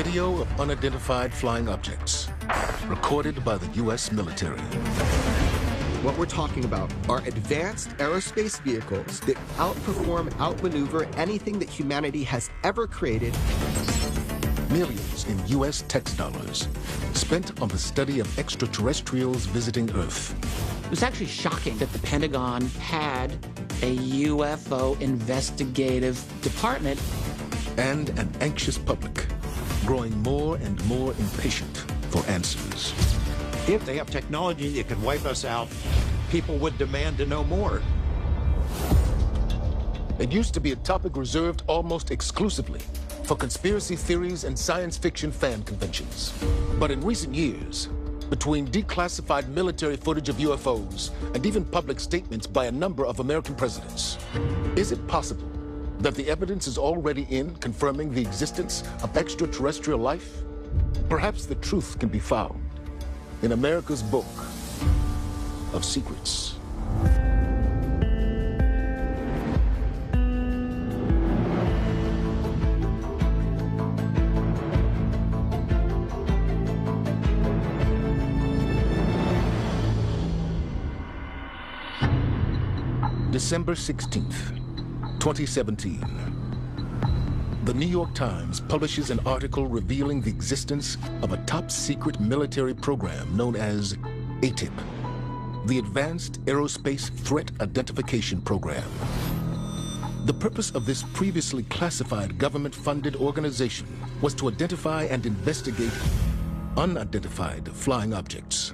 Video of unidentified flying objects, recorded by the U.S. military. What we're talking about are advanced aerospace vehicles that outperform, outmaneuver anything that humanity has ever created. Millions in U.S. tax dollars spent on the study of extraterrestrials visiting Earth. It was actually shocking that the Pentagon had a UFO investigative department. And an anxious public, growing more and more impatient for answers. If they have technology that could wipe us out, people would demand to know more. It used to be a topic reserved almost exclusively for conspiracy theories and science fiction fan conventions. But in recent years, between declassified military footage of UFOs and even public statements by a number of American presidents, is it possible that the evidence is already in confirming the existence of extraterrestrial life? Perhaps the truth can be found in America's Book of Secrets. December 16th, 2017. The New York Times publishes an article revealing the existence of a top-secret military program known as AATIP, the Advanced Aerospace Threat Identification Program. The purpose of this previously classified government-funded organization was to identify and investigate unidentified flying objects.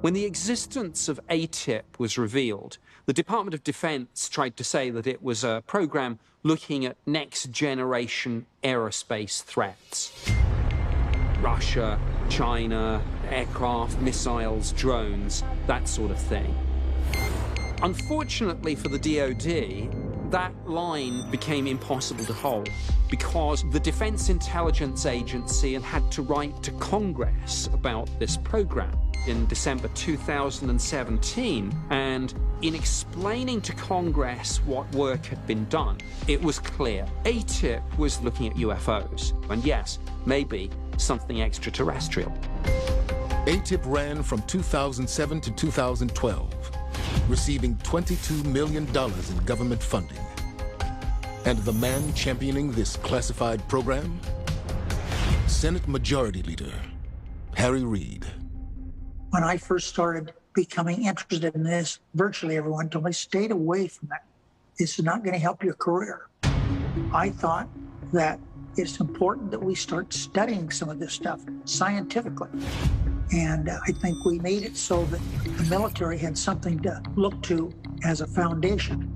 When the existence of AATIP was revealed, the Department of Defense tried to say that it was a program looking at next-generation aerospace threats. Russia, China, aircraft, missiles, drones, that sort of thing. Unfortunately for the DoD, that line became impossible to hold because the Defense Intelligence Agency had to write to Congress about this program in December 2017, and in explaining to Congress what work had been done, it was clear AATIP was looking at UFOs, and yes, maybe something extraterrestrial. AATIP ran from 2007 to 2012, receiving $22 million in government funding. And the man championing this classified program? Senate Majority Leader Harry Reid. When I first started becoming interested in this, virtually everyone told me, stay away from that. This is not going to help your career. I thought that it's important that we start studying some of this stuff scientifically. And I think we made it so that the military had something to look to as a foundation.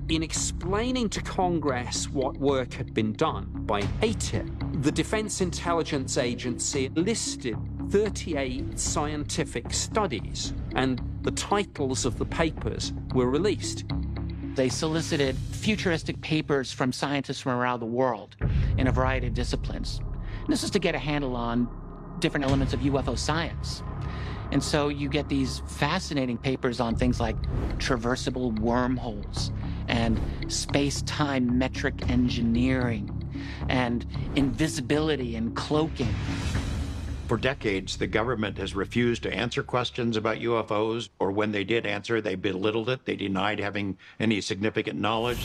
In explaining to Congress what work had been done by AATIP, the Defense Intelligence Agency listed 38 scientific studies, and the titles of the papers were released. They solicited futuristic papers from scientists from around the world in a variety of disciplines. And this is to get a handle on different elements of UFO science. And so you get these fascinating papers on things like traversable wormholes and space-time metric engineering and invisibility and cloaking. For decades, the government has refused to answer questions about UFOs, or when they did answer, they belittled it. They denied having any significant knowledge.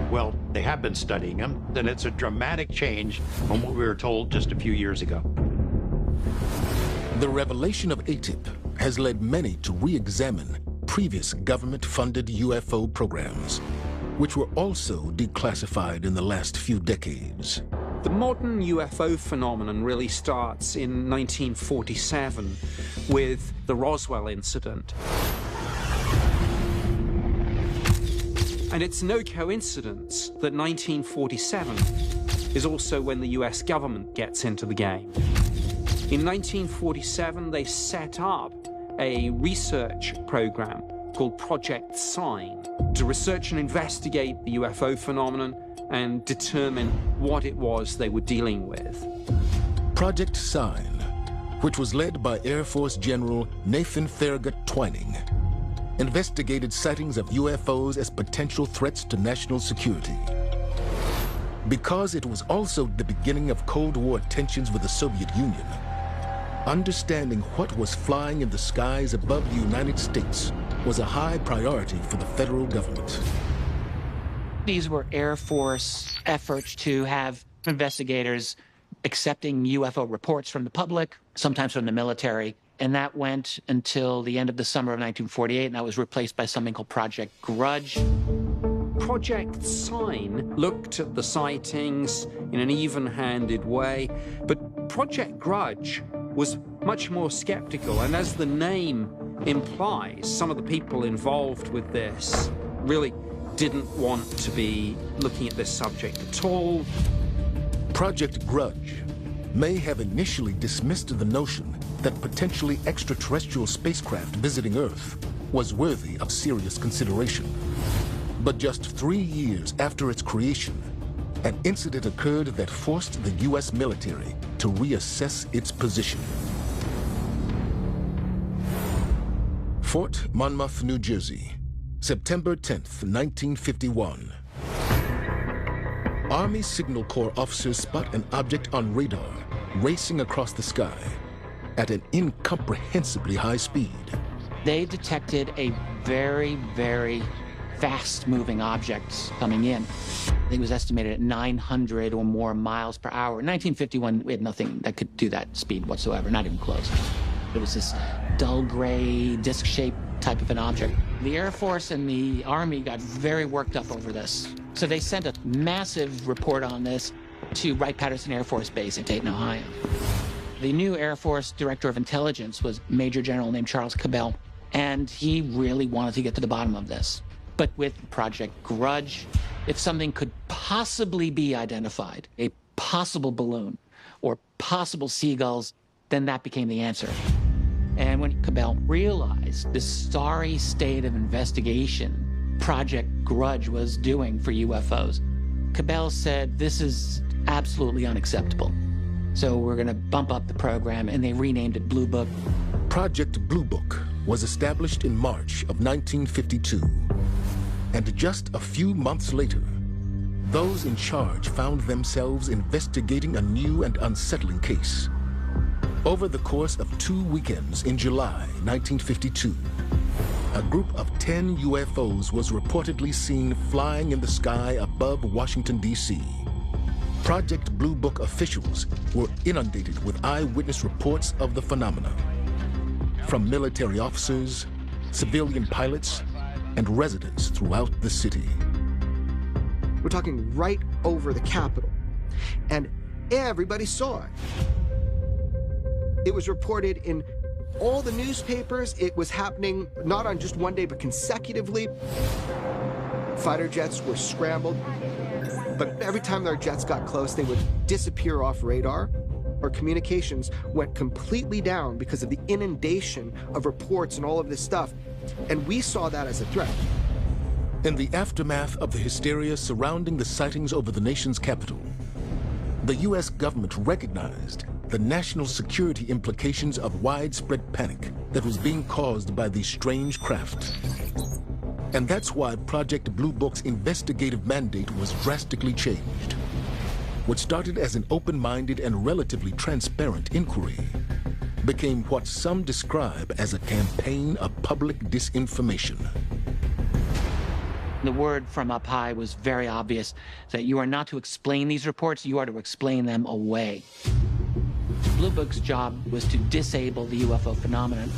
Well, they have been studying them, and it's a dramatic change from what we were told just a few years ago. The revelation of AATIP has led many to re-examine previous government-funded UFO programs, which were also declassified in the last few decades. The modern UFO phenomenon really starts in 1947 with the Roswell incident. And it's no coincidence that 1947 is also when the US government gets into the game. In 1947, they set up a research program called Project Sign to research and investigate the UFO phenomenon and determine what it was they were dealing with. Project Sign, which was led by Air Force General Nathan Farragut Twining, investigated sightings of UFOs as potential threats to national security. Because it was also the beginning of Cold War tensions with the Soviet Union, understanding what was flying in the skies above the United States was a high priority for the federal government. These were Air Force efforts to have investigators accepting UFO reports from the public, sometimes from the military, and that went until the end of the summer of 1948, and that was replaced by something called Project Grudge. Project Sign looked at the sightings in an even-handed way, but Project Grudge was much more skeptical, and as the name implies, some of the people involved with this really didn't want to be looking at this subject at all. Project Grudge may have initially dismissed the notion that potentially extraterrestrial spacecraft visiting Earth was worthy of serious consideration. But just 3 years after its creation, an incident occurred that forced the U.S. military to reassess its position. Fort Monmouth, New Jersey, September 10th, 1951. Army Signal Corps officers spot an object on radar racing across the sky at an incomprehensibly high speed. They detected a very, very fast-moving object coming in. It was estimated at 900 or more miles per hour. In 1951, we had nothing that could do that speed whatsoever, not even close. It was this dull gray, disc-shaped type of an object. The Air Force and the Army got very worked up over this. So they sent a massive report on this to Wright-Patterson Air Force Base in Dayton, Ohio. The new Air Force Director of Intelligence was a Major General named Charles Cabell, and he really wanted to get to the bottom of this. But with Project Grudge, if something could possibly be identified, a possible balloon or possible seagulls, then that became the answer. And when Cabell realized the sorry state of investigation Project Grudge was doing for UFOs, Cabell said, this is absolutely unacceptable. So we're going to bump up the program, and they renamed it Blue Book. Project Blue Book was established in March of 1952. And just a few months later, those in charge found themselves investigating a new and unsettling case. Over the course of 2 weekends in July 1952, a group of 10 UFOs was reportedly seen flying in the sky above Washington, D.C. Project Blue Book officials were inundated with eyewitness reports of the phenomena, from military officers, civilian pilots, and residents throughout the city. We're talking right over the Capitol, and everybody saw it. It was reported in all the newspapers. It was happening not on just one day, but consecutively. Fighter jets were scrambled, but every time their jets got close, they would disappear off radar. Our communications went completely down because of the inundation of reports and all of this stuff, and we saw that as a threat. In the aftermath of the hysteria surrounding the sightings over the nation's capital, the U.S. government recognized the national security implications of widespread panic that was being caused by these strange craft. And that's why Project Blue Book's investigative mandate was drastically changed. What started as an open-minded and relatively transparent inquiry became what some describe as a campaign of public disinformation. The word from up high was very obvious that you are not to explain these reports, you are to explain them away. Blue Book's job was to disable the UFO phenomenon.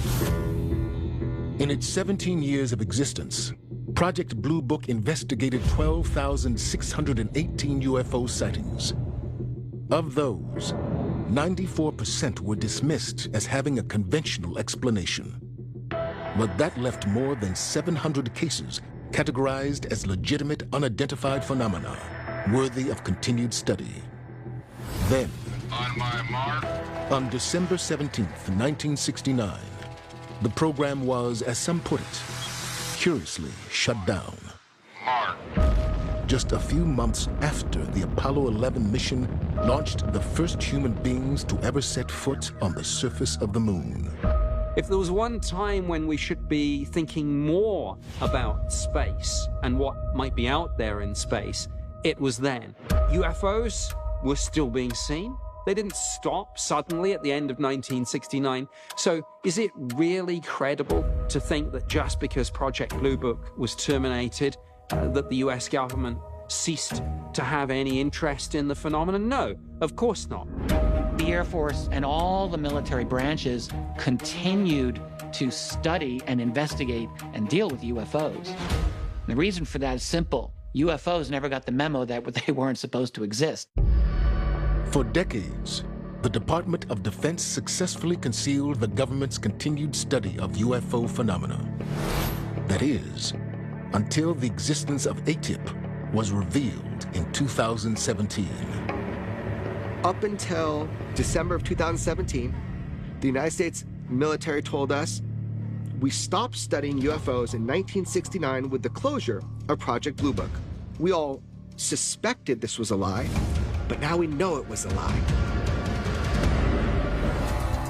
In its 17 years of existence, Project Blue Book investigated 12,618 UFO sightings. Of those, 94% were dismissed as having a conventional explanation. But that left more than 700 cases categorized as legitimate unidentified phenomena, worthy of continued study. Then, on my mark, on December 17th, 1969, the program was, as some put it, curiously shut down. mark. Just a few months after the Apollo 11 mission launched the first human beings to ever set foot on the surface of the moon. If there was one time when we should be thinking more about space and what might be out there in space, it was then. UFOs were still being seen. They didn't stop suddenly at the end of 1969. So is it really credible to think that just because Project Blue Book was terminated, that the US government ceased to have any interest in the phenomenon? No, of course not. The Air Force and all the military branches continued to study and investigate and deal with UFOs. And the reason for that is simple. UFOs never got the memo that they weren't supposed to exist. For decades, the Department of Defense successfully concealed the government's continued study of UFO phenomena. That is, until the existence of ATIP was revealed in 2017. Up until December of 2017, the United States military told us we stopped studying UFOs in 1969 with the closure of Project Blue Book. We all suspected this was a lie, but now we know it was a lie.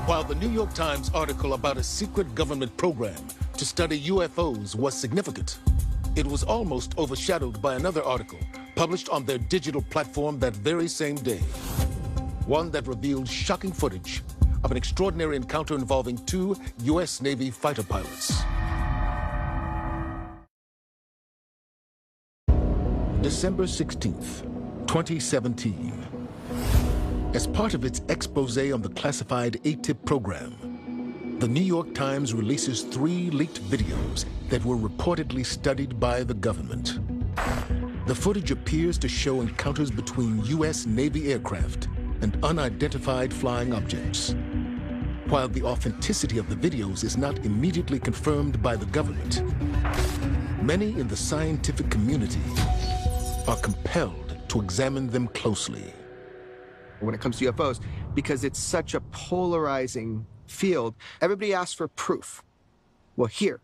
While the New York Times article about a secret government program to study UFOs was significant, it was almost overshadowed by another article published on their digital platform that very same day. One that revealed shocking footage of an extraordinary encounter involving 2 U.S. Navy fighter pilots. December 16th, 2017. As part of its expose on the classified ATIP program, the New York Times releases 3 leaked videos that were reportedly studied by the government. The footage appears to show encounters between U.S. Navy aircraft and unidentified flying objects. While the authenticity of the videos is not immediately confirmed by the government, many in the scientific community are compelled to examine them closely. When it comes to UFOs, because it's such a polarizing field, everybody asks for proof. Well, here,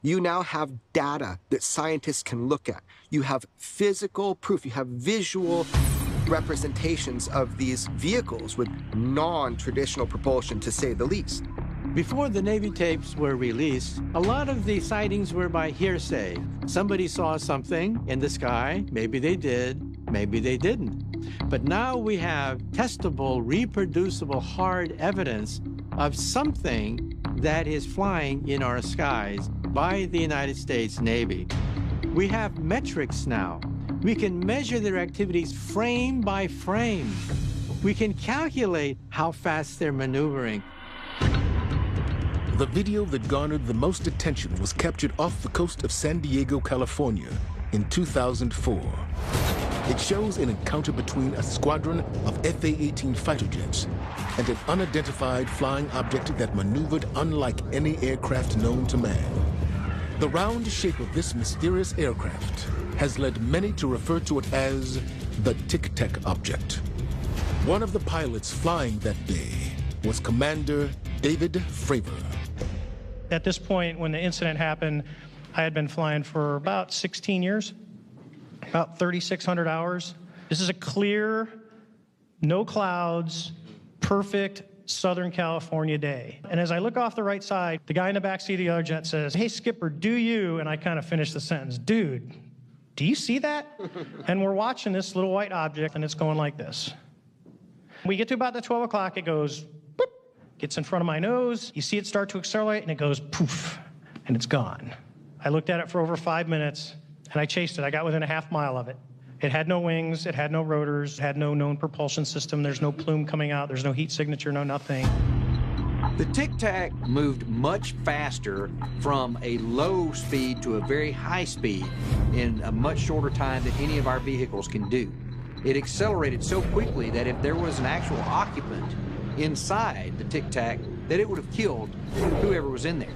you now have data that scientists can look at. You have physical proof, you have visual representations of these vehicles with non-traditional propulsion, to say the least. Before the Navy tapes were released, a lot of the sightings were by hearsay. Somebody saw something in the sky, maybe they did, maybe they didn't. But now we have testable, reproducible, hard evidence of something that is flying in our skies by the United States Navy. We have metrics now. We can measure their activities frame by frame. We can calculate how fast they're maneuvering. The video that garnered the most attention was captured off the coast of San Diego, California in 2004. It shows an encounter between a squadron of F-A-18 fighter jets and an unidentified flying object that maneuvered unlike any aircraft known to man. The round shape of this mysterious aircraft has led many to refer to it as the Tic Tac object. One of the pilots flying that day was Commander David Fravor. At this point, when the incident happened, I had been flying for about 16 years, about 3,600 hours. This is a clear, no clouds, perfect Southern California day. And as I look off the right side, the guy in the backseat of the other jet says, "Hey, Skipper, do you?" And I kind of finish the sentence, "Dude, do you see that?" And we're watching this little white object, and it's going like this. We get to about the 12 o'clock, it goes, boop, gets in front of my nose. You see it start to accelerate, and it goes poof, and it's gone. I looked at it for over 5 minutes, and I chased it. I got within a half mile of it. It had no wings, it had no rotors, it had no known propulsion system. There's no plume coming out, there's no heat signature, no nothing. The Tic Tac moved much faster from a low speed to a very high speed in a much shorter time than any of our vehicles can do. It accelerated so quickly that if there was an actual occupant inside the Tic Tac, that it would have killed whoever was in there,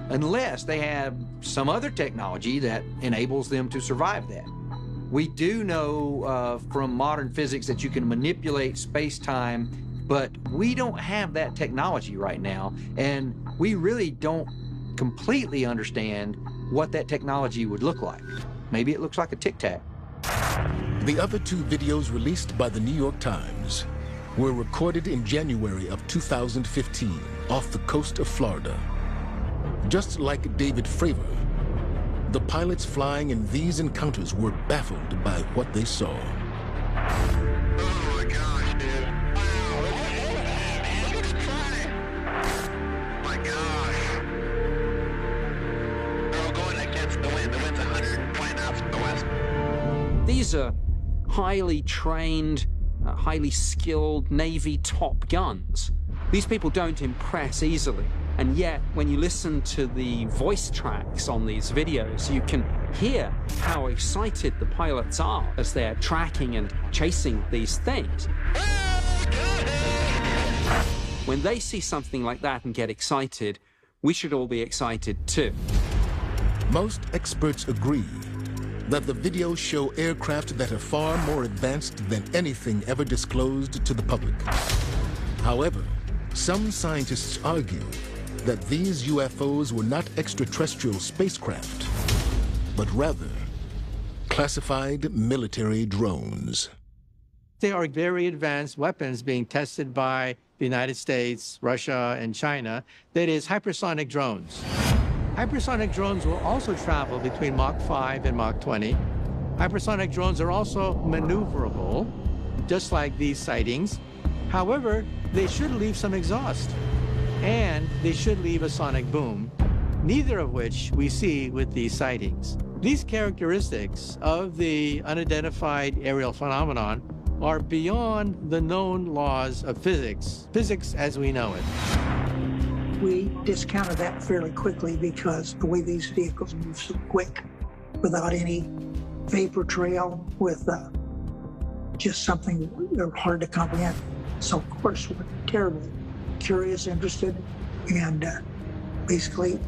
unless they have some other technology that enables them to survive that. We do know from modern physics that you can manipulate space-time, but we don't have that technology right now, and we really don't completely understand what that technology would look like. Maybe it looks like a Tic Tac. The other 2 videos released by the New York Times were recorded in January of 2015 off the coast of Florida. Just like David Fravor, the pilots flying in these encounters were baffled by what they saw. These are highly trained, highly skilled Navy top guns. These people don't impress easily. And yet, when you listen to the voice tracks on these videos, you can hear how excited the pilots are as they're tracking and chasing these things. When they see something like that and get excited, we should all be excited too. Most experts agree that the videos show aircraft that are far more advanced than anything ever disclosed to the public. However, some scientists argue that these UFOs were not extraterrestrial spacecraft, but rather classified military drones. They are very advanced weapons being tested by the United States, Russia, and China. That is hypersonic drones. Hypersonic drones will also travel between Mach 5 and Mach 20. Hypersonic drones are also maneuverable, just like these sightings. However, they should leave some exhaust, and they should leave a sonic boom, neither of which we see with these sightings. These characteristics of the unidentified aerial phenomenon are beyond the known laws of physics as we know it. We discounted that fairly quickly because the way these vehicles move so quick, without any vapor trail, with just something hard to comprehend. So of course we're terribly curious, interested, and basically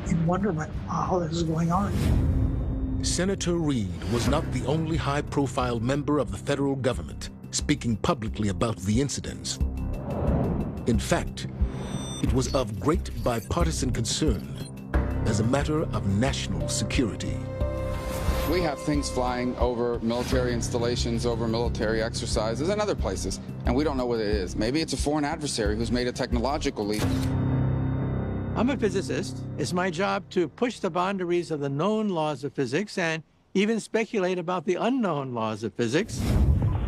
in wonderment how this is going on. Senator Reid was not the only high-profile member of the federal government speaking publicly about the incidents. In fact, it was of great bipartisan concern as a matter of national security. We have things flying over military installations, over military exercises, and other places, and we don't know what it is. Maybe it's a foreign adversary who's made a technological leap. I'm a physicist. It's my job to push the boundaries of the known laws of physics and even speculate about the unknown laws of physics.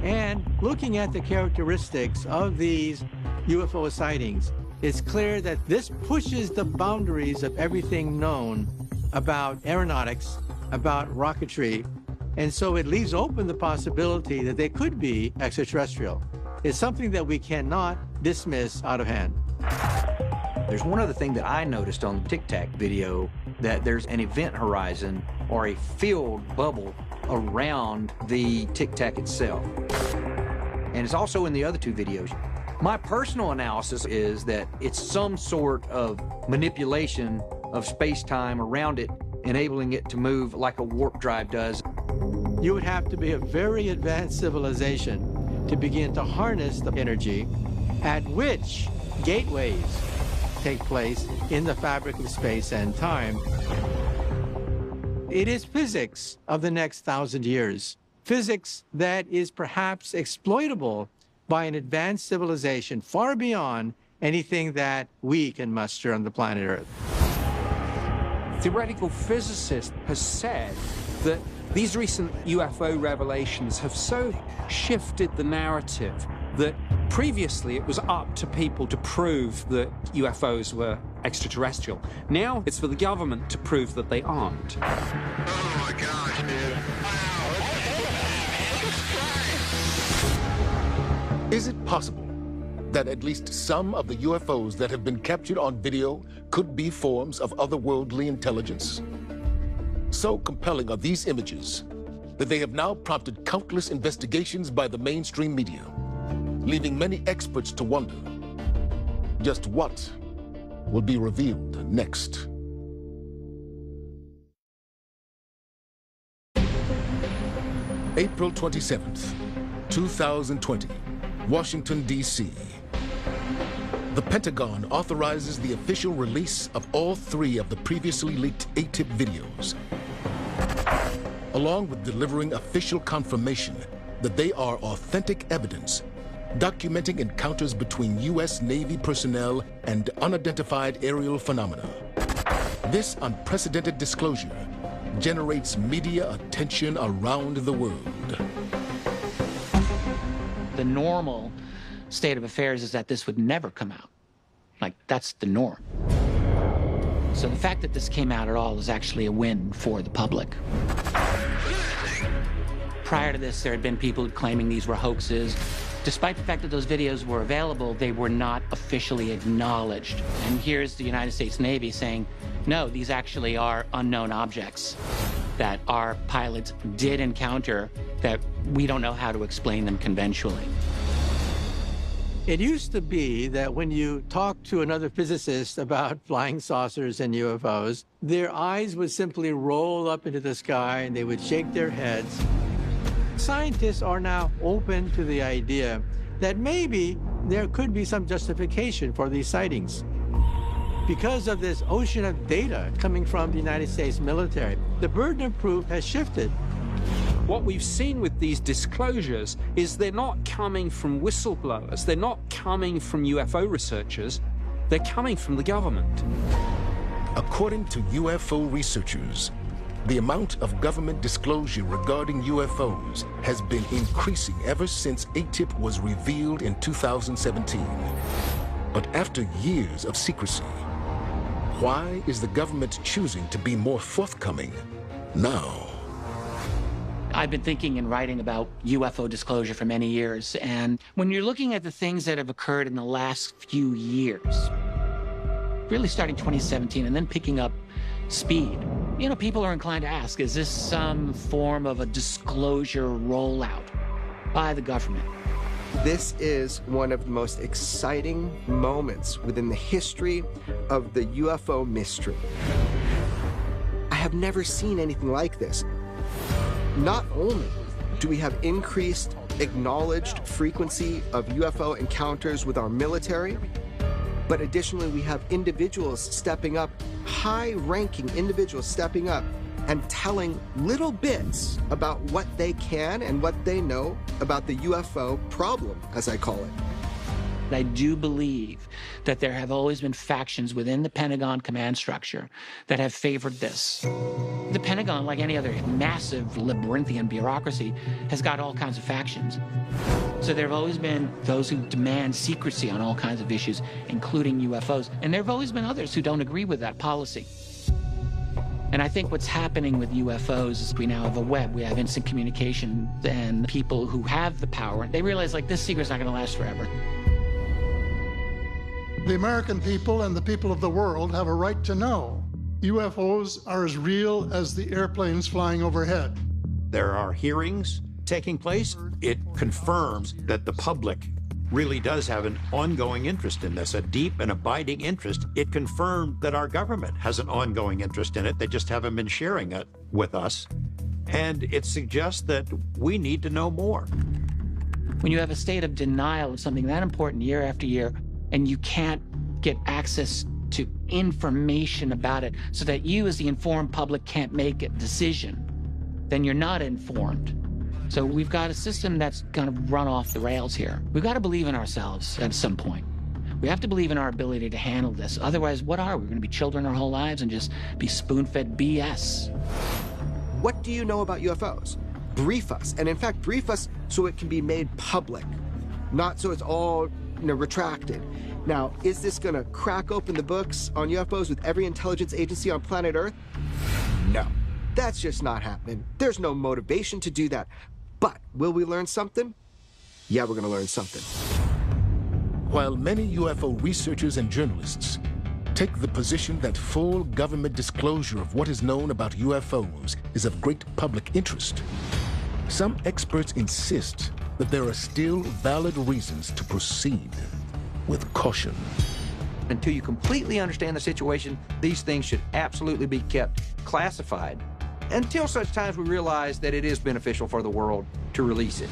And looking at the characteristics of these UFO sightings, it's clear that this pushes the boundaries of everything known about aeronautics, about rocketry, and so it leaves open the possibility that they could be extraterrestrial. It's something that we cannot dismiss out of hand. There's one other thing that I noticed on the Tic Tac video, that there's an event horizon or a field bubble around the Tic Tac itself. And it's also in the other two videos. My personal analysis is that it's some sort of manipulation of space-time around it, enabling it to move like a warp drive does. You would have to be a very advanced civilization to begin to harness the energy at which gateways take place in the fabric of space and time. It is physics of the next 1,000 years, physics that is perhaps exploitable by an advanced civilization far beyond anything that we can muster on the planet Earth. Theoretical physicist has said that these recent UFO revelations have so shifted the narrative that previously it was up to people to prove that UFOs were extraterrestrial. Now it's for the government to prove that they aren't. Oh my gosh, dude. Is it possible that at least some of the UFOs that have been captured on video could be forms of otherworldly intelligence? So compelling are these images that they have now prompted countless investigations by the mainstream media, leaving many experts to wonder just what will be revealed next. April 27th, 2020, Washington, D.C. The Pentagon authorizes the official release of all 3 of the previously leaked ATIP videos, along with delivering official confirmation that they are authentic evidence documenting encounters between U.S. Navy personnel and unidentified aerial phenomena. This unprecedented disclosure generates media attention around the world. The normal state of affairs is that this would never come out. Like, that's the norm. So the fact that this came out at all is actually a win for the public. Prior to this, there had been people claiming these were hoaxes. Despite the fact that those videos were available, they were not officially acknowledged. And here's the United States Navy saying, no, these actually are unknown objects that our pilots did encounter, that we don't know how to explain them conventionally. It used to be that when you talked to another physicist about flying saucers and UFOs, their eyes would simply roll up into the sky and they would shake their heads. Scientists are now open to the idea that maybe there could be some justification for these sightings. Because of this ocean of data coming from the United States military, the burden of proof has shifted. What we've seen with these disclosures is they're not coming from whistleblowers, they're not coming from UFO researchers, they're coming from the government. According to UFO researchers, the amount of government disclosure regarding UFOs has been increasing ever since ATIP was revealed in 2017. But after years of secrecy, why is the government choosing to be more forthcoming now? I've been thinking and writing about UFO disclosure for many years, and when you're looking at the things that have occurred in the last few years, really starting 2017 and then picking up speed, you know, people are inclined to ask, is this some form of a disclosure rollout by the government? This is one of the most exciting moments within the history of the UFO mystery. I have never seen anything like this. Not only do we have increased acknowledged frequency of UFO encounters with our military, but additionally we have individuals stepping up, high-ranking individuals stepping up and telling little bits about what they can and what they know about the UFO problem, as I call it. I do believe that there have always been factions within the Pentagon command structure that have favored this. The Pentagon, like any other massive labyrinthian bureaucracy, has got all kinds of factions. So there have always been those who demand secrecy on all kinds of issues, including UFOs. And there have always been others who don't agree with that policy. And I think what's happening with UFOs is we now have a web, we have instant communication, and people who have the power, they realize, like, this secret's not going to last forever. The American people and the people of the world have a right to know. UFOs are as real as the airplanes flying overhead. There are hearings taking place. It confirms that the public really does have an ongoing interest in this, a deep and abiding interest. It confirmed that our government has an ongoing interest in it. They just haven't been sharing it with us. And it suggests that we need to know more. When you have a state of denial of something that important year after year, and you can't get access to information about it so that you as the informed public can't make a decision, then you're not informed. So we've got a system that's gonna run off the rails here. We've got to believe in ourselves at some point. We have to believe in our ability to handle this. Otherwise, what are we? We're gonna be children our whole lives and just be spoon-fed BS. What do you know about UFOs? Brief us, and in fact, brief us so it can be made public, not so it's all retracted. Now, is this gonna crack open the books on UFOs with every intelligence agency on planet Earth? No, that's just not happening. There's no motivation to do that. But will we learn something? Yeah, we're gonna learn something. While many UFO researchers and journalists take the position that full government disclosure of what is known about UFOs is of great public interest, some experts insist that there are still valid reasons to proceed with caution. Until you completely understand the situation, these things should absolutely be kept classified until such times we realize that it is beneficial for the world to release it.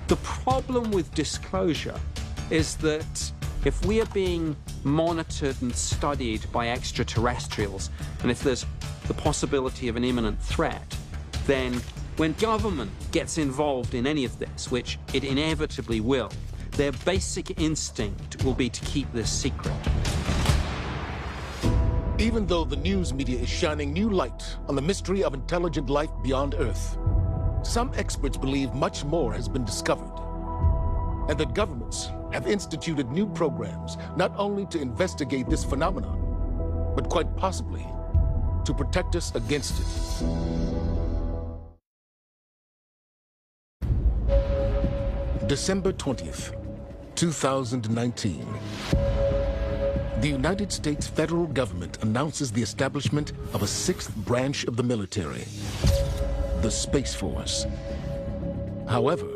The problem with disclosure is that if we are being monitored and studied by extraterrestrials, and if there's the possibility of an imminent threat, then when government gets involved in any of this, which it inevitably will, their basic instinct will be to keep this secret. Even though the news media is shining new light on the mystery of intelligent life beyond Earth, some experts believe much more has been discovered, and that governments have instituted new programs not only to investigate this phenomenon, but quite possibly to protect us against it. December 20th, 2019. The United States federal government announces the establishment of a sixth branch of the military, the Space Force. However,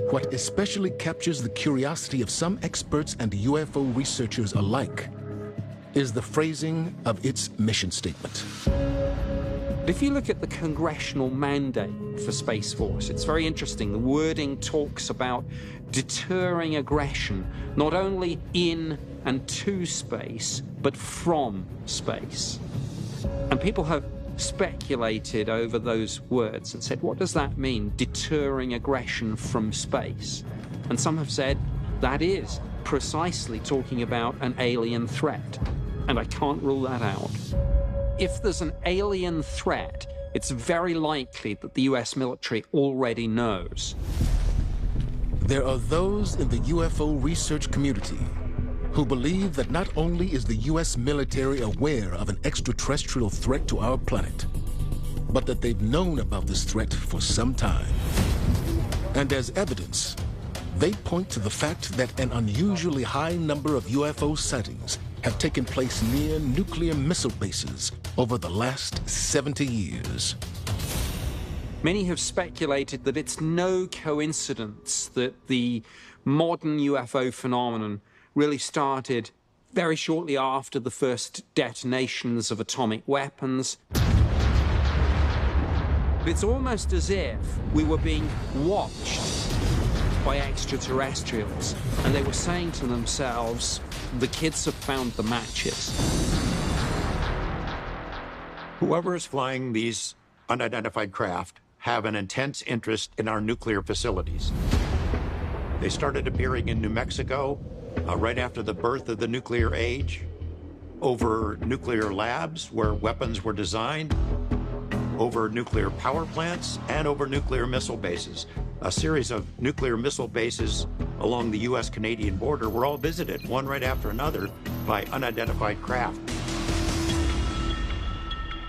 what especially captures the curiosity of some experts and UFO researchers alike is the phrasing of its mission statement. If you look at the congressional mandate for Space Force, it's very interesting. The wording talks about deterring aggression, not only in and to space, but from space. And people have speculated over those words and said, what does that mean, deterring aggression from space? And some have said that is precisely talking about an alien threat. And I can't rule that out. If there's an alien threat, it's very likely that the US military already knows. There are those in the UFO research community who believe that not only is the US military aware of an extraterrestrial threat to our planet, but that they've known about this threat for some time. And as evidence, they point to the fact that an unusually high number of UFO sightings have taken place near nuclear missile bases over the last 70 years. Many have speculated that it's no coincidence that the modern UFO phenomenon really started very shortly after the first detonations of atomic weapons. It's almost as if we were being watched by extraterrestrials, and they were saying to themselves, the kids have found the matches. Whoever is flying these unidentified craft have an intense interest in our nuclear facilities. They started appearing in New Mexico right after the birth of the nuclear age, over nuclear labs where weapons were designed, over nuclear power plants, and over nuclear missile bases. A series of nuclear missile bases along the US-Canadian border were all visited, one right after another, by unidentified craft.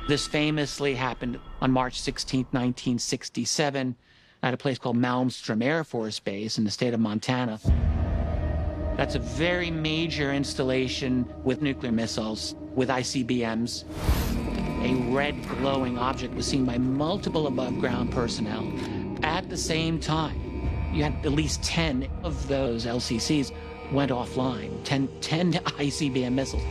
This famously happened on March 16, 1967, at a place called Malmstrom Air Force Base in the state of Montana. That's a very major installation with nuclear missiles, with ICBMs. A red glowing object was seen by multiple above-ground personnel at the same time. You had at least 10 of those LCCs went offline, 10 ICBM missiles.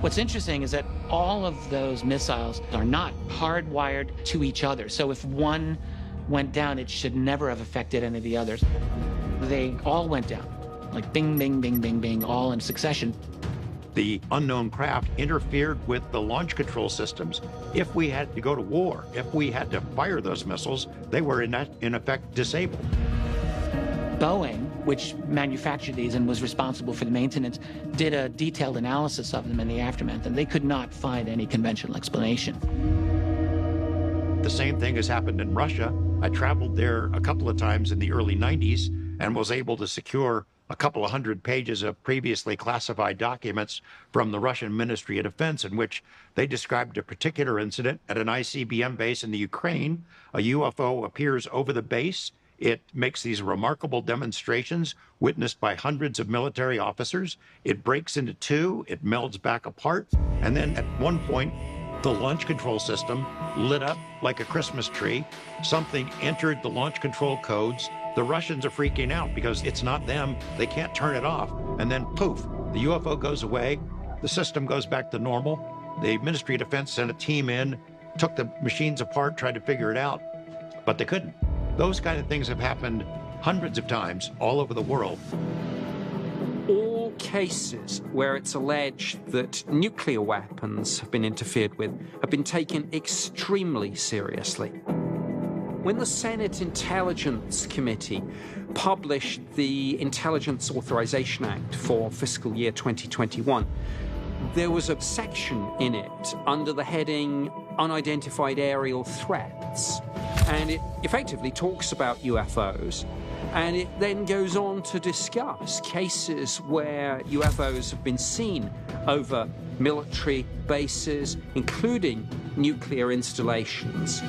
What's interesting is that all of those missiles are not hardwired to each other. So if one went down, it should never have affected any of the others. They all went down, like bing, bing, bing, bing, bing, all in succession. The unknown craft interfered with the launch control systems. If we had to go to war, if we had to fire those missiles, they were in effect disabled. Boeing, which manufactured these and was responsible for the maintenance, did a detailed analysis of them in the aftermath, and they could not find any conventional explanation. The same thing has happened in Russia. I traveled there a couple of times in the early 90s and was able to secure a couple of hundred pages of previously classified documents from the Russian Ministry of Defense in which they described a particular incident at an ICBM base in the Ukraine. A UFO appears over the base. It makes these remarkable demonstrations witnessed by hundreds of military officers. It breaks into two, it melds back apart, and then at one point, the launch control system lit up like a Christmas tree. Something entered the launch control codes. The Russians are freaking out because it's not them. They can't turn it off. And then poof, the UFO goes away. The system goes back to normal. The Ministry of Defense sent a team in, took the machines apart, tried to figure it out, but they couldn't. Those kind of things have happened hundreds of times all over the world. All cases where it's alleged that nuclear weapons have been interfered with have been taken extremely seriously. When the Senate Intelligence Committee published the Intelligence Authorization Act for fiscal year 2021, there was a section in it under the heading Unidentified Aerial Threats, and it effectively talks about UFOs, and it then goes on to discuss cases where UFOs have been seen over military bases, including nuclear installations.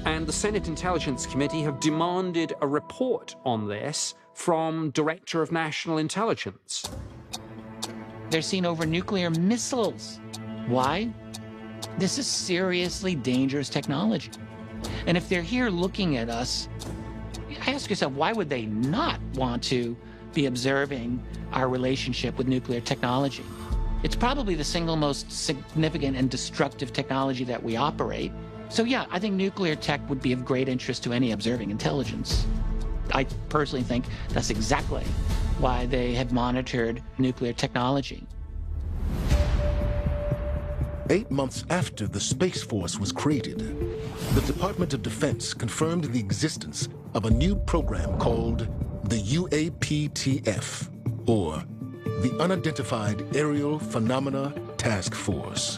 And the Senate Intelligence Committee have demanded a report on this from Director of National Intelligence. They're seen over nuclear missiles. Why? This is seriously dangerous technology. And if they're here looking at us, ask yourself, why would they not want to be observing our relationship with nuclear technology? It's probably the single most significant and destructive technology that we operate. So yeah, I think nuclear tech would be of great interest to any observing intelligence. I personally think that's exactly why they have monitored nuclear technology. 8 months after the Space Force was created, the Department of Defense confirmed the existence of a new program called the UAPTF, or the Unidentified Aerial Phenomena Task Force.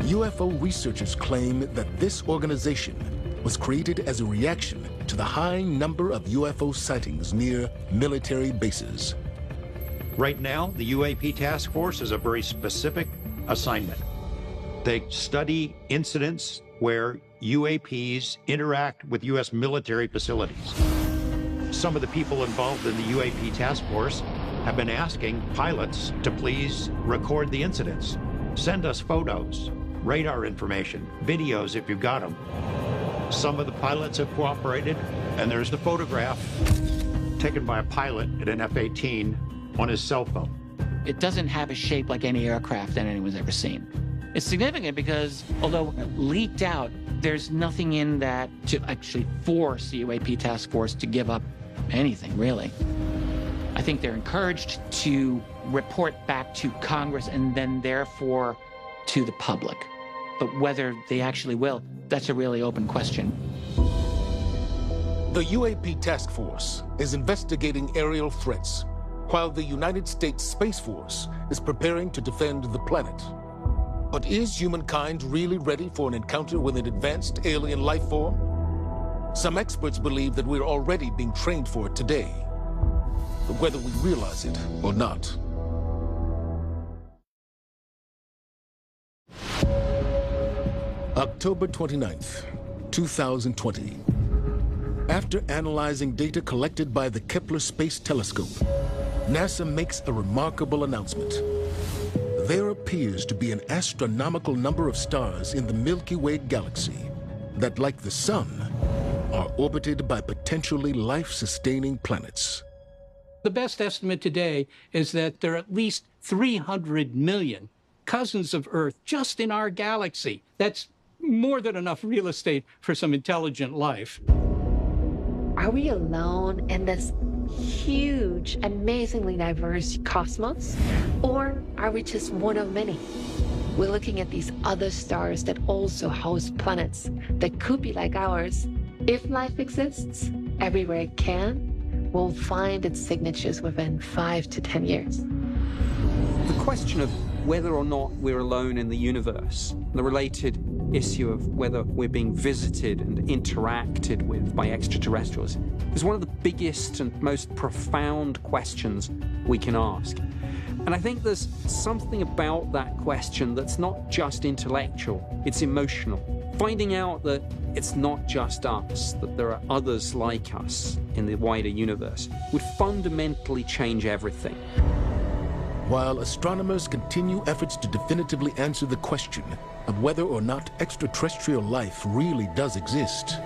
UFO researchers claim that this organization was created as a reaction to the high number of UFO sightings near military bases. Right now, the UAP Task Force is a very specific assignment. They study incidents where UAPs interact with U.S. military facilities. Some of the people involved in the UAP Task Force have been asking pilots to please record the incidents. Send us photos, radar information, videos if you've got them. Some of the pilots have cooperated, and there's the photograph taken by a pilot at an F-18 on his cell phone. It doesn't have a shape like any aircraft that anyone's ever seen. It's significant because, although it leaked out, there's nothing in that to actually force the UAP Task Force to give up anything, really. I think they're encouraged to report back to Congress and then therefore to the public. But whether they actually will, that's a really open question. The UAP Task Force is investigating aerial threats, while the United States Space Force is preparing to defend the planet. But is humankind really ready for an encounter with an advanced alien life form? Some experts believe that we're already being trained for it today, but whether we realize it or not. October 29th, 2020. After analyzing data collected by the Kepler Space Telescope, NASA makes a remarkable announcement. There appears to be an astronomical number of stars in the Milky Way galaxy that, like the Sun, are orbited by potentially life-sustaining planets. The best estimate today is that there are at least 300 million cousins of Earth just in our galaxy. That's more than enough real estate for some intelligent life. Are we alone in this huge, amazingly diverse cosmos? Or are we just one of many? We're looking at these other stars that also host planets that could be like ours. If life exists everywhere it can, we'll find its signatures within 5 to 10 years. The question of whether or not we're alone in the universe, the related issue of whether we're being visited and interacted with by extraterrestrials, is one of the biggest and most profound questions we can ask. And I think there's something about that question that's not just intellectual, it's emotional. Finding out that it's not just us, that there are others like us in the wider universe, would fundamentally change everything. While astronomers continue efforts to definitively answer the question of whether or not extraterrestrial life really does exist,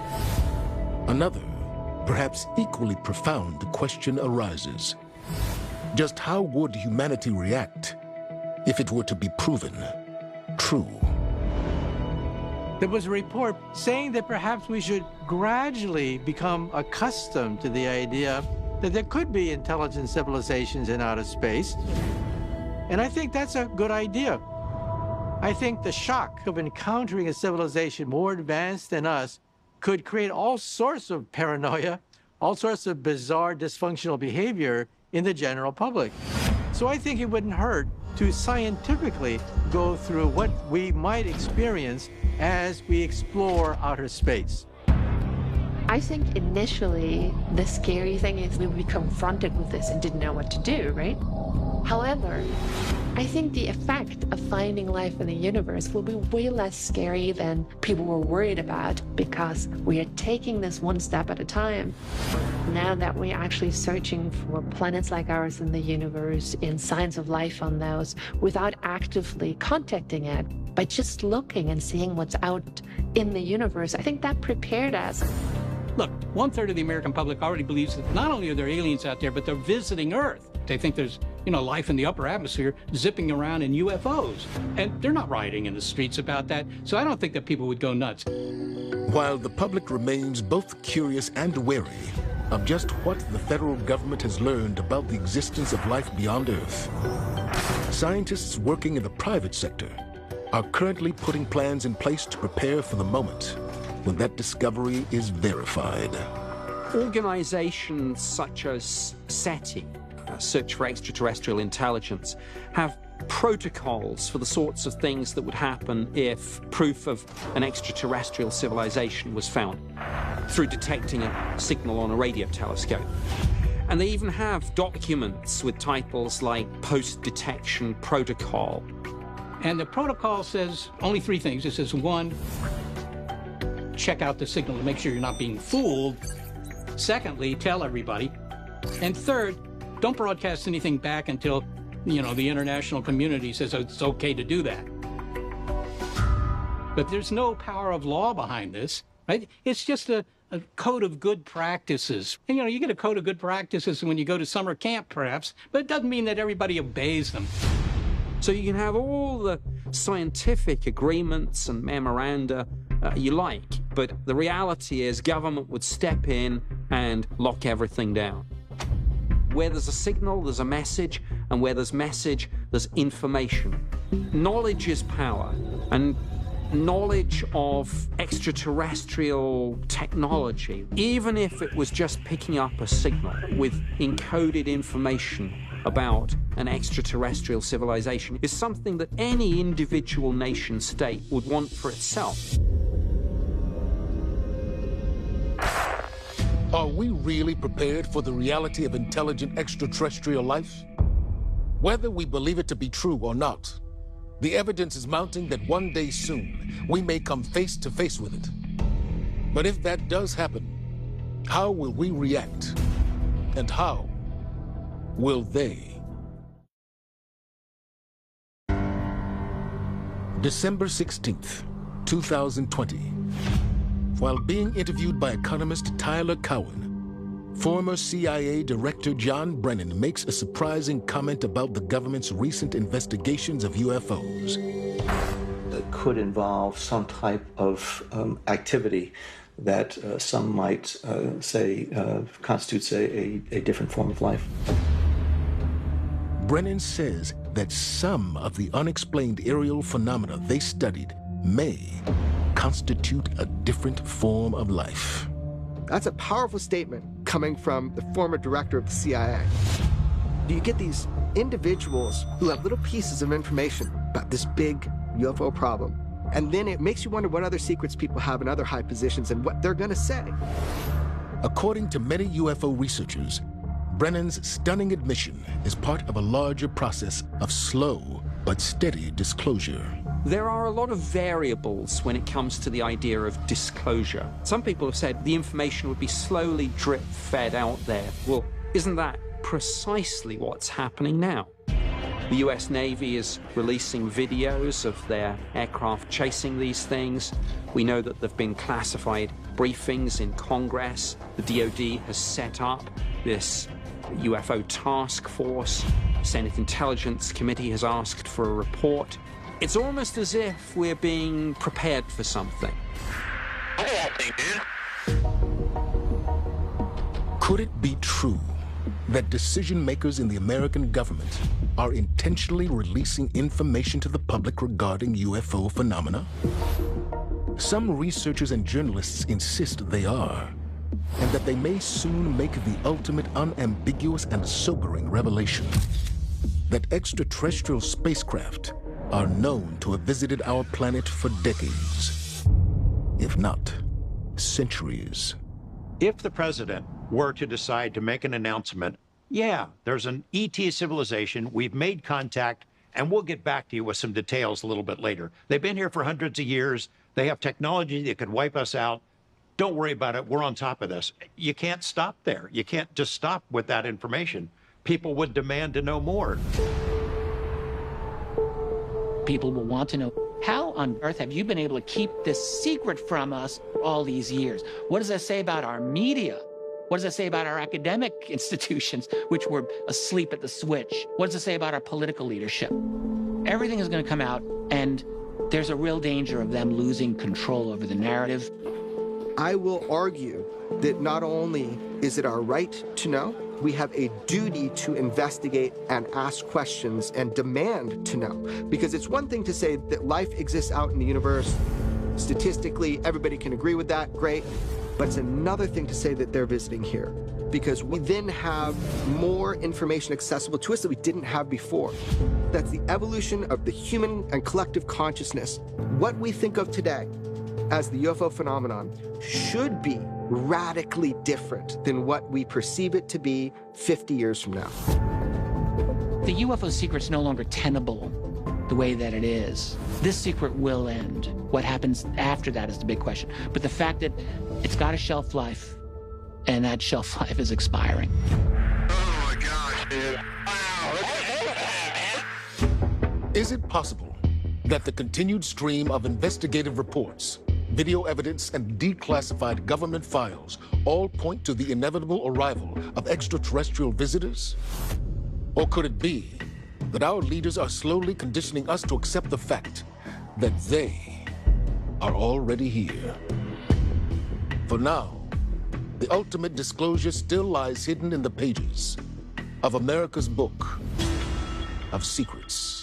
another, perhaps equally profound question arises. Just how would humanity react if it were to be proven true? There was a report saying that perhaps we should gradually become accustomed to the idea that there could be intelligent civilizations in outer space. And I think that's a good idea. I think the shock of encountering a civilization more advanced than us could create all sorts of paranoia, all sorts of bizarre, dysfunctional behavior in the general public. So I think it wouldn't hurt to scientifically go through what we might experience as we explore outer space. I think initially the scary thing is we would be confronted with this and didn't know what to do, right? However, I think the effect of finding life in the universe will be way less scary than people were worried about, because we are taking this one step at a time. Now that we're actually searching for planets like ours in the universe, in signs of life on those, without actively contacting it, by just looking and seeing what's out in the universe, I think that prepared us. Look, 1/3 of the American public already believes that not only are there aliens out there, but they're visiting Earth. They think there's, life in the upper atmosphere zipping around in UFOs. And they're not rioting in the streets about that, so I don't think that people would go nuts. While the public remains both curious and wary of just what the federal government has learned about the existence of life beyond Earth, scientists working in the private sector are currently putting plans in place to prepare for the moment when that discovery is verified. Organizations such as SETI, Search for Extraterrestrial Intelligence, have protocols for the sorts of things that would happen if proof of an extraterrestrial civilization was found through detecting a signal on a radio telescope. And they even have documents with titles like Post-Detection Protocol. And the protocol says only 3 things. It says, 1, check out the signal to make sure you're not being fooled. Secondly, tell everybody. And third, don't broadcast anything back until, the international community says it's okay to do that. But there's no power of law behind this, right? It's just a code of good practices. And, you get a code of good practices when you go to summer camp, perhaps, but it doesn't mean that everybody obeys them. So you can have all the scientific agreements and memoranda you like, but the reality is government would step in and lock everything down. Where there's a signal, there's a message, and where there's message, there's information. Knowledge is power, and knowledge of extraterrestrial technology, even if it was just picking up a signal with encoded information about an extraterrestrial civilization, is something that any individual nation state would want for itself. Are we really prepared for the reality of intelligent extraterrestrial life? Whether we believe it to be true or not, the evidence is mounting that one day soon, we may come face to face with it. But if that does happen, how will we react? And how will they? December 16th, 2020. While being interviewed by economist Tyler Cowen, former CIA Director John Brennan makes a surprising comment about the government's recent investigations of UFOs. It could involve some type of activity that some might say constitutes a different form of life. Brennan says that some of the unexplained aerial phenomena they studied may constitute a different form of life. That's a powerful statement coming from the former director of the CIA. You get these individuals who have little pieces of information about this big UFO problem, and then it makes you wonder what other secrets people have in other high positions and what they're going to say. According to many UFO researchers, Brennan's stunning admission is part of a larger process of slow but steady disclosure. There are a lot of variables when it comes to the idea of disclosure. Some people have said the information would be slowly drip-fed out there. Well, isn't that precisely what's happening now? The US Navy is releasing videos of their aircraft chasing these things. We know that there have been classified briefings in Congress. The DoD has set up this UFO task force. Senate Intelligence Committee has asked for a report. It's almost as if we're being prepared for something. Could it be true that decision makers in the American government are intentionally releasing information to the public regarding UFO phenomena? Some researchers and journalists insist they are, and that they may soon make the ultimate unambiguous and sobering revelation that extraterrestrial spacecraft are known to have visited our planet for decades, if not centuries. If the president were to decide to make an announcement Yeah, there's an ET civilization. We've made contact, and we'll get back to you with some details a little bit later. They've been here for hundreds of years. They have technology that could wipe us out. Don't worry about it. We're on top of this. You can't stop there. You can't just stop with that information. People would demand to know more. People will want to know, how on earth have you been able to keep this secret from us all these years? What does that say about our media? What does that say about our academic institutions, which were asleep at the switch? What does it say about our political leadership? Everything is going to come out, and there's a real danger of them losing control over the narrative. I will argue that not only is it our right to know, we have a duty to investigate and ask questions and demand to know. Because it's one thing to say that life exists out in the universe. Statistically, everybody can agree with that, great. But it's another thing to say that they're visiting here, because we then have more information accessible to us that we didn't have before. That's the evolution of the human and collective consciousness. What we think of today as the UFO phenomenon should be radically different than what we perceive it to be 50 years from now. The UFO secret's no longer tenable the way that it is. This secret will end. What happens after that is the big question. But the fact that it's got a shelf life, and that shelf life is expiring. Oh my gosh, dude. Wow. Is it possible that the continued stream of investigative reports, video evidence, and declassified government files all point to the inevitable arrival of extraterrestrial visitors? Or could it be that our leaders are slowly conditioning us to accept the fact that they are already here? For now, the ultimate disclosure still lies hidden in the pages of America's Book of Secrets.